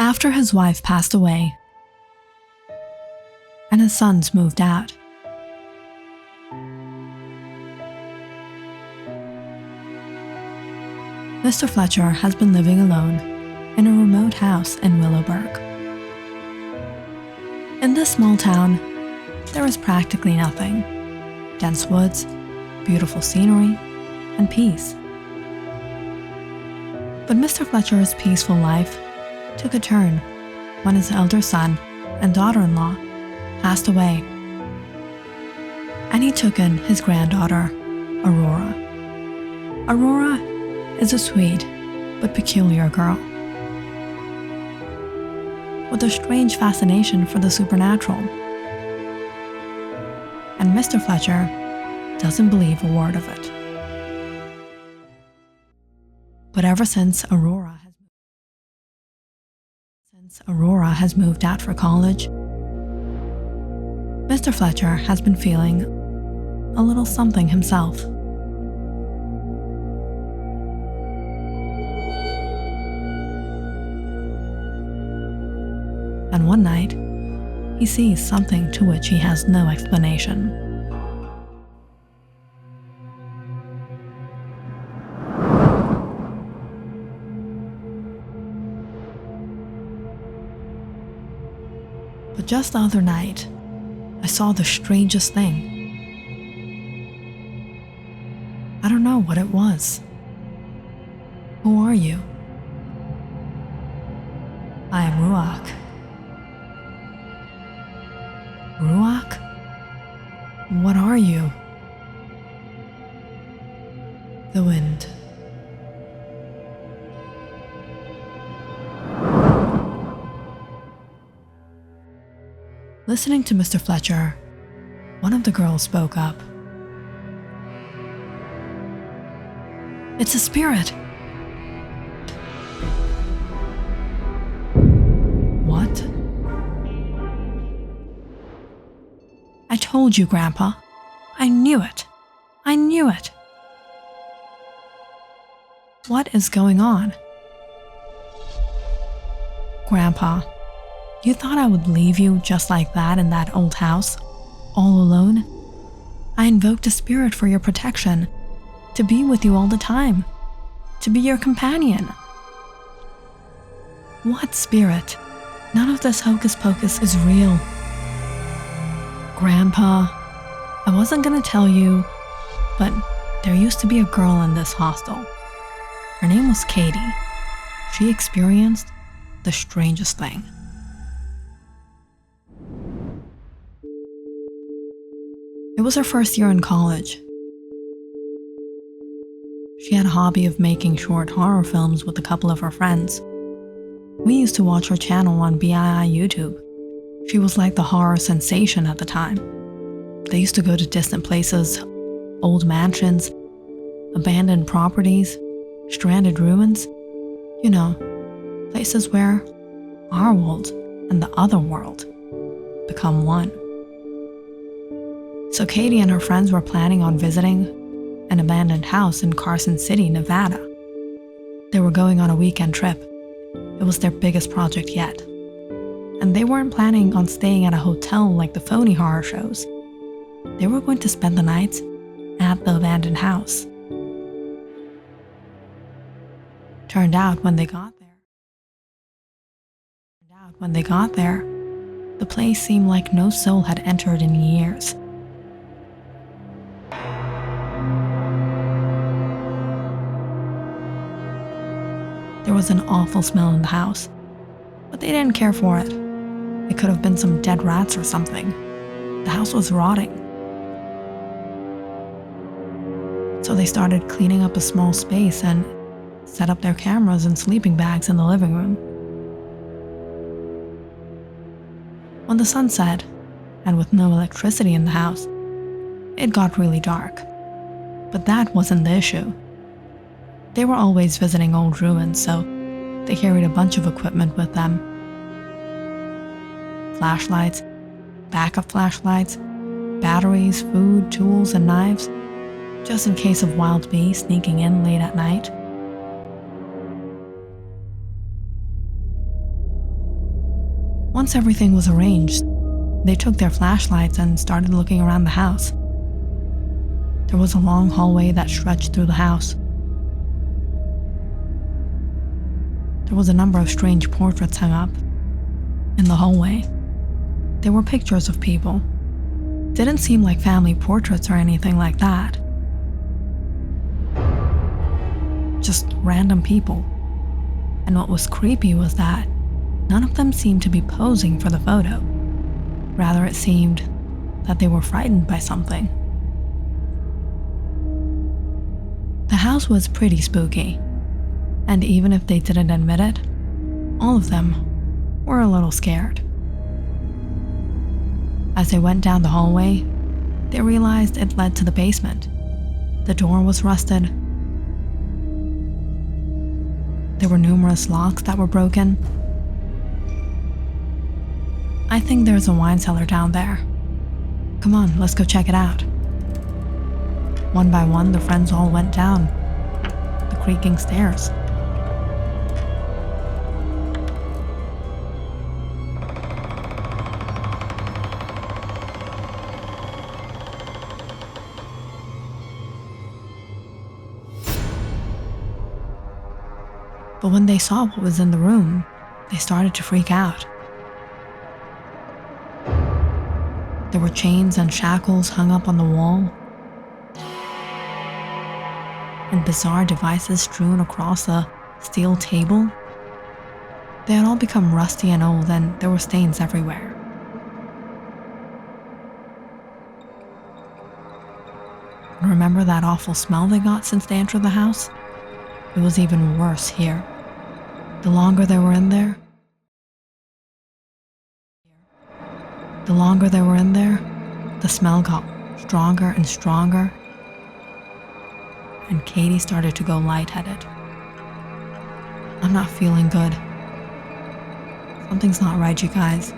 After his wife passed away and his sons moved out, Mr. Fletcher has been living alone in a remote house in Willowburg. In this small town, there is practically nothing: dense woods, beautiful scenery, and peace. But Mr. Fletcher's peaceful life took a turn when his elder son and daughter-in-law passed away, and he took in his granddaughter, Aurora. Aurora is a sweet but peculiar girl with a strange fascination for the supernatural. And Mr. Fletcher doesn't believe a word of it. But ever since Aurora has moved out for college, Mr. Fletcher has been feeling a little something himself. And one night, he sees something to which he has no explanation. But just the other night, I saw the strangest thing. I don't know what it was. Who are you? I am Ruach. Ruach? What are you? The wind. Listening to Mr. Fletcher, one of the girls spoke up. It's a spirit. What? I told you, Grandpa. I knew it. I knew it. What is going on? Grandpa, you thought I would leave you just like that in that old house, all alone? I invoked a spirit for your protection, to be with you all the time, to be your companion. What spirit? None of this hocus pocus is real. Grandpa, I wasn't gonna tell you, but there used to be a girl in this hostel. Her name was Katie. She experienced the strangest thing. It was her first year in college. She had a hobby of making short horror films with a couple of her friends. We used to watch her channel on BII YouTube. She was like the horror sensation at the time. They used to go to distant places, old mansions, abandoned properties, stranded ruins. You know, places where our world and the other world become one. So Katie and her friends were planning on visiting an abandoned house in Carson City, Nevada. They were going on a weekend trip. It was their biggest project yet. And they weren't planning on staying at a hotel like the phony horror shows. They were going to spend the night at the abandoned house. Turned out when they got there, the place seemed like no soul had entered in years. There was an awful smell in the house, but they didn't care for it. It could have been some dead rats or something. The house was rotting. So they started cleaning up a small space and set up their cameras and sleeping bags in the living room. When the sun set, and with no electricity in the house, it got really dark. But that wasn't the issue. They were always visiting old ruins, so they carried a bunch of equipment with them. Flashlights, backup flashlights, batteries, food, tools, and knives, just in case of wild bees sneaking in late at night. Once everything was arranged, they took their flashlights and started looking around the house. There was a long hallway that stretched through the house. There was a number of strange portraits hung up in the hallway. They were pictures of people. Didn't seem like family portraits or anything like that. Just random people. And what was creepy was that none of them seemed to be posing for the photo. Rather, it seemed that they were frightened by something. The house was pretty spooky, and even if they didn't admit it, all of them were a little scared. As they went down the hallway, they realized it led to the basement. The door was rusted. There were numerous locks that were broken. I think there's a wine cellar down there. Come on, let's go check it out. One by one, the friends all went down the creaking stairs. But when they saw what was in the room, they started to freak out. There were chains and shackles hung up on the wall, and bizarre devices strewn across the steel table. They had all become rusty and old, and there were stains everywhere. And remember that awful smell they got since they entered the house? It was even worse here. The longer they were in there, the smell got stronger and stronger, and Katie started to go lightheaded. I'm not feeling good. Something's not right, you guys.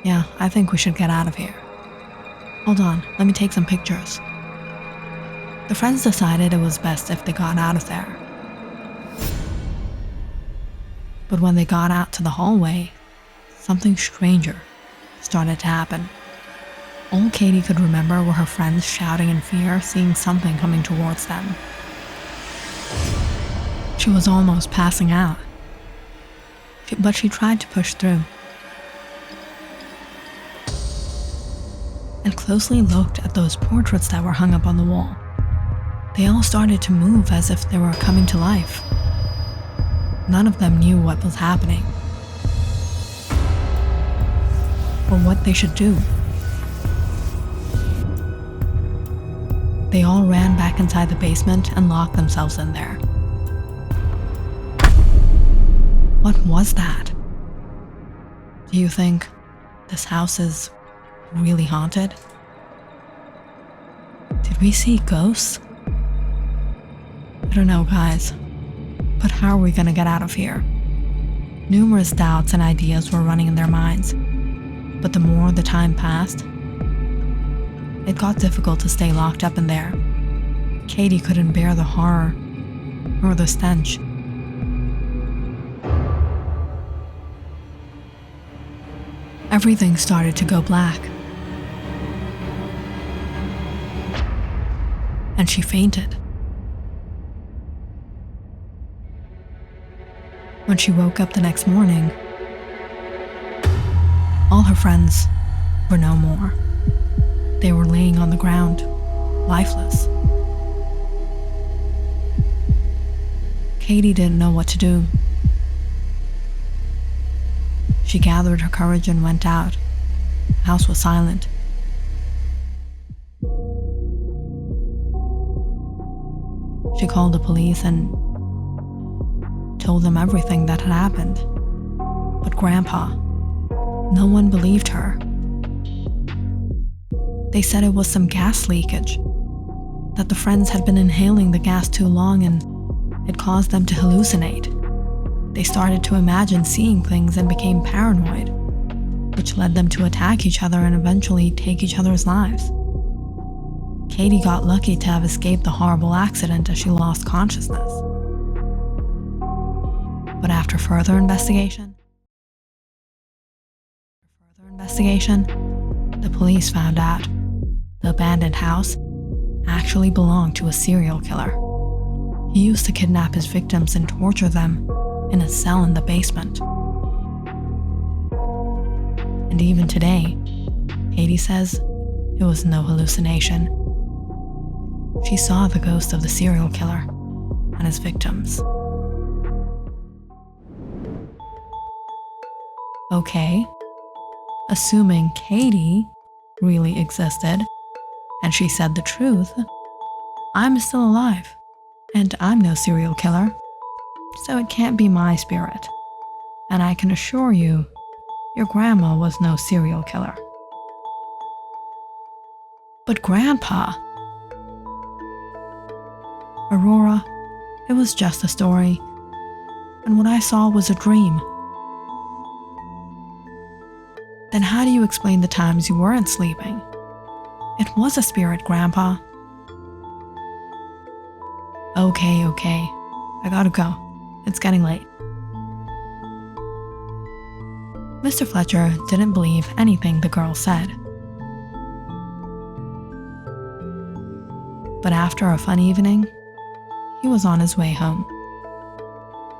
Yeah, I think we should get out of here. Hold on, let me take some pictures. The friends decided it was best if they got out of there. But when they got out to the hallway, something stranger started to happen. All Katie could remember were her friends shouting in fear, seeing something coming towards them. She was almost passing out, but she tried to push through and closely looked at those portraits that were hung up on the wall. They all started to move as if they were coming to life. None of them knew what was happening or what they should do. They all ran back inside the basement and locked themselves in there. What was that? Do you think this house is really haunted? Did we see ghosts? I don't know, guys. But how are we gonna get out of here? Numerous doubts and ideas were running in their minds. But the more the time passed, it got difficult to stay locked up in there. Katie couldn't bear the horror or the stench. Everything started to go black, and she fainted. When she woke up the next morning, all her friends were no more. They were laying on the ground, lifeless. Katie didn't know what to do. She gathered her courage and went out. The house was silent. She called the police and told them everything that had happened. But Grandpa, no one believed her. They said it was some gas leakage, that the friends had been inhaling the gas too long and it caused them to hallucinate. They started to imagine seeing things and became paranoid, which led them to attack each other and eventually take each other's lives. Katie got lucky to have escaped the horrible accident as she lost consciousness. But after further investigation, the police found out the abandoned house actually belonged to a serial killer. He used to kidnap his victims and torture them in a cell in the basement. And even today, Katie says it was no hallucination. She saw the ghost of the serial killer and his victims. Okay, assuming Katie really existed and she said the truth, I'm still alive and I'm no serial killer, so it can't be my spirit. And I can assure you, your grandma was no serial killer. But Grandpa, Aurora, it was just a story, and what I saw was a dream. Then how do you explain the times you weren't sleeping? It was a spirit, Grandpa. Okay, I gotta go. It's getting late. Mr. Fletcher didn't believe anything the girl said. But after a fun evening, he was on his way home.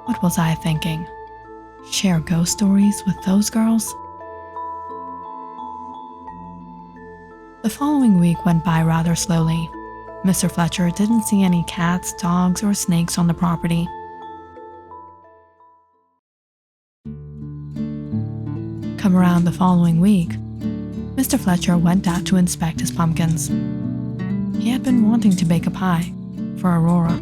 What was I thinking? Share ghost stories with those girls? The following week went by rather slowly. Mr. Fletcher didn't see any cats, dogs, or snakes on the property. Come around the following week, Mr. Fletcher went out to inspect his pumpkins. He had been wanting to bake a pie for Aurora.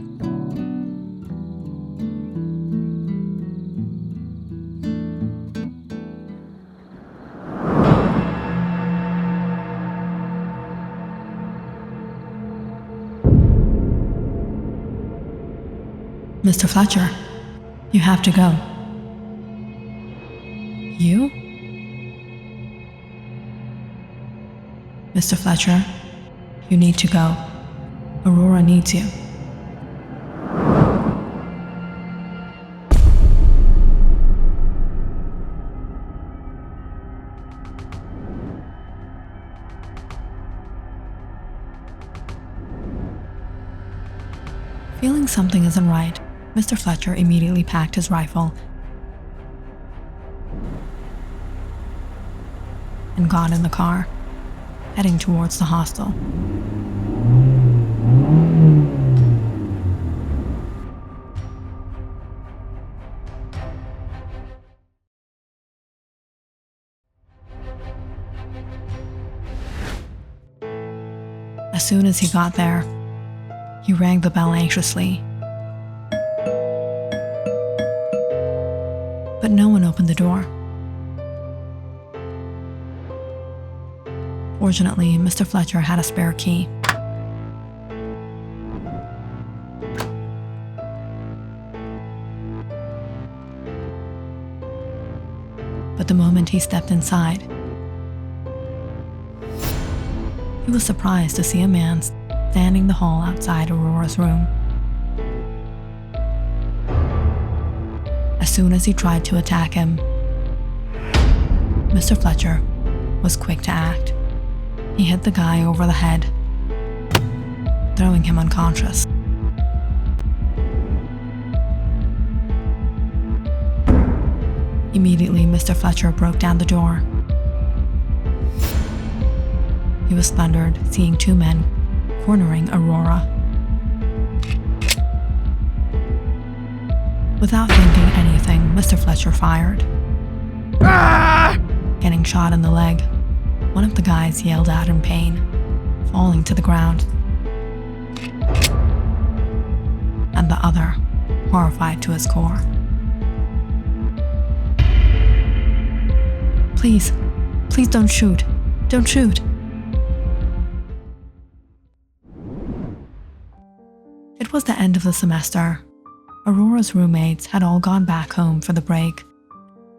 Mr. Fletcher, you have to go. You? Mr. Fletcher, you need to go. Aurora needs you. Feeling something isn't right, Mr. Fletcher immediately packed his rifle and got in the car, heading towards the hostel. As soon as he got there, he rang the bell anxiously. But no one opened the door. Fortunately, Mr. Fletcher had a spare key. But the moment he stepped inside, he was surprised to see a man standing in the hall outside Aurora's room. As soon as he tried to attack him, Mr. Fletcher was quick to act. He hit the guy over the head, throwing him unconscious. Immediately, Mr. Fletcher broke down the door. He was thundered, seeing two men cornering Aurora. Without thinking anything, Mr. Fletcher fired. Getting shot in the leg, one of the guys yelled out in pain, falling to the ground. And the other, horrified to his core. Please don't shoot. Don't shoot. It was the end of the semester. Aurora's roommates had all gone back home for the break,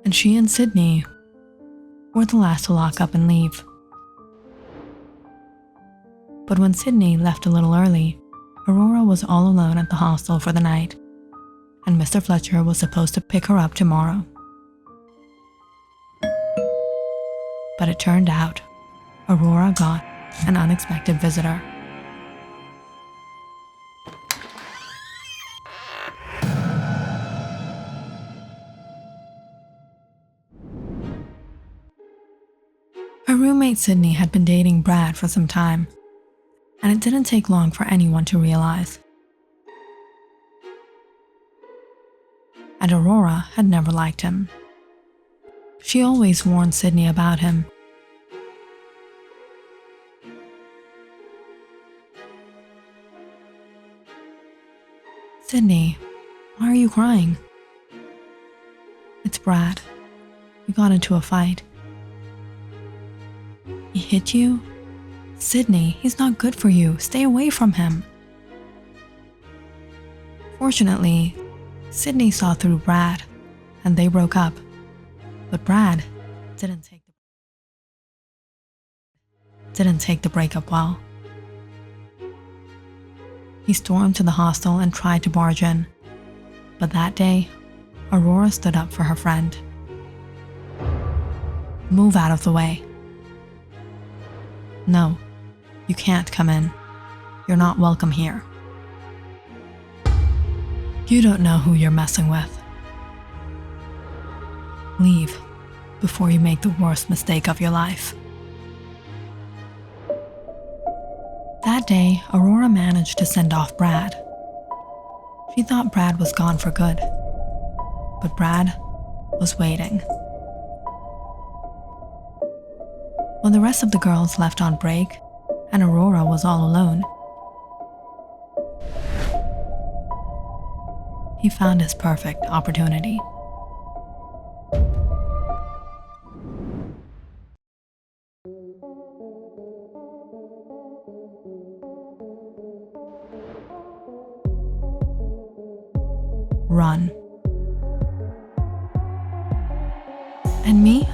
and she and Sydney were the last to lock up and leave. But when Sydney left a little early, Aurora was all alone at the hostel for the night, and Mr. Fletcher was supposed to pick her up tomorrow. But it turned out, Aurora got an unexpected visitor. Her roommate Sydney had been dating Brad for some time, and it didn't take long for anyone to realize. And Aurora had never liked him. She always warned Sydney about him. "Sydney, why are you crying?" "It's Brad. We got into a fight." "He hit you?" "Sydney, he's not good for you. Stay away from him." Fortunately, Sydney saw through Brad, and they broke up. But Brad didn't take the breakup well. He stormed to the hostel and tried to barge in. But that day, Aurora stood up for her friend. "Move out of the way." "No, you can't come in. You're not welcome here. You don't know who you're messing with. Leave before you make the worst mistake of your life." That day, Aurora managed to send off Brad. She thought Brad was gone for good, but Brad was waiting. When the rest of the girls left on break and Aurora was all alone, he found his perfect opportunity. Run. And me?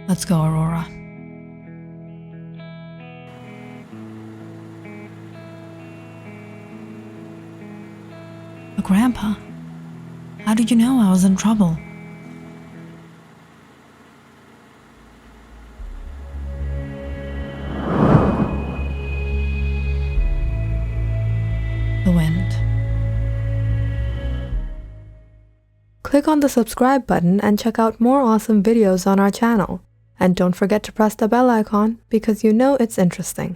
Let's go, Aurora. But Grandpa, how did you know I was in trouble? The wind. Click on the subscribe button and check out more awesome videos on our channel. And don't forget to press the bell icon because you know it's interesting.